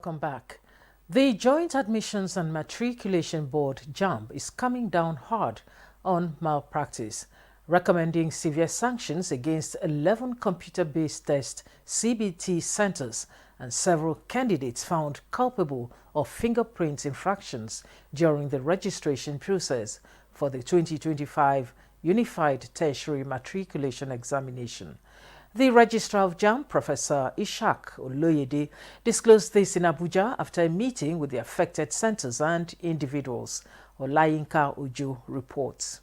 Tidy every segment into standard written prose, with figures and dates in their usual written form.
Welcome back. The Joint Admissions and Matriculation Board, Jamb, is coming down hard on malpractice, recommending severe sanctions against 11 computer-based test CBT centers and several candidates found culpable of fingerprint infractions during the registration process for the 2025 Unified Tertiary Matriculation Examination. The Registrar of Jamb, Professor Ishak Oloyede, disclosed this in Abuja after a meeting with the affected centers and individuals. Olayinka Ojo reports.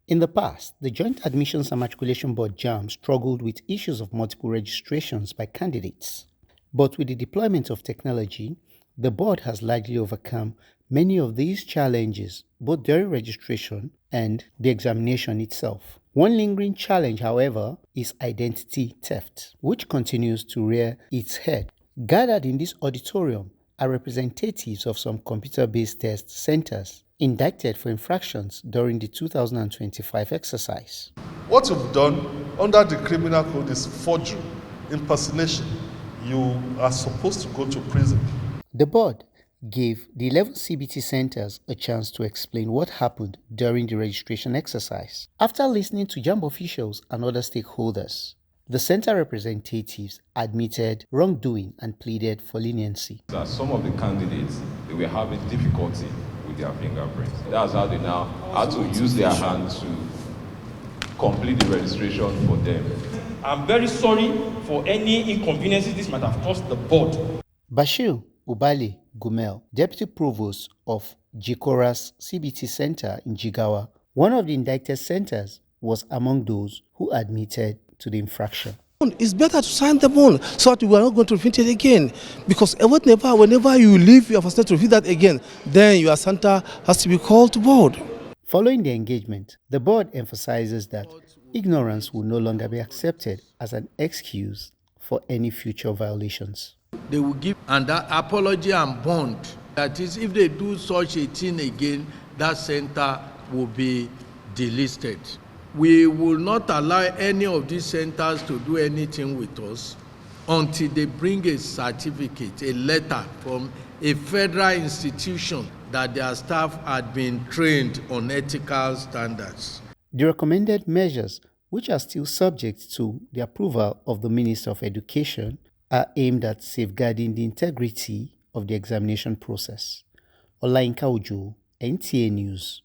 In the past, the Joint Admissions and Matriculation Board Jamb struggled with issues of multiple registrations by candidates. But with the deployment of technology, the board has largely overcome many of these challenges, both during registration and the examination itself. One lingering challenge, however, is identity theft, which continues to rear its head. Gathered in this auditorium are representatives of some computer-based test centers indicted for infractions during the 2025 exercise. What you've done under the criminal code is forgery, impersonation. You are supposed to go to prison. The board gave the 11 CBT centers a chance to explain what happened during the registration exercise. After listening to Jamb officials and other stakeholders, the center representatives admitted wrongdoing and pleaded for leniency. Some of the candidates, they were having difficulty with their fingerprints. That's how they now had to use their hand to complete the registration for them. I'm very sorry for any inconveniences this might have caused the board. Bashir Ubale Gumel, Deputy Provost of Jikora's CBT Center in Jigawa, one of the indicted centers, was among those who admitted to the infraction. It's better to sign them on so that we are not going to repeat it again. Because whenever you leave your facility to repeat that again, then your center has to be called to board. Following the engagement, the board emphasizes that ignorance will no longer be accepted as an excuse for any future violations. They will give an apology and bond. That is, if they do such a thing again, that center will be delisted. We will not allow any of these centers to do anything with us until they bring a certificate, a letter from a federal institution that their staff had been trained on ethical standards. The recommended measures, which are still subject to the approval of the Minister of Education, are aimed at safeguarding the integrity of the examination process. Olayinka Ojo, NTA News.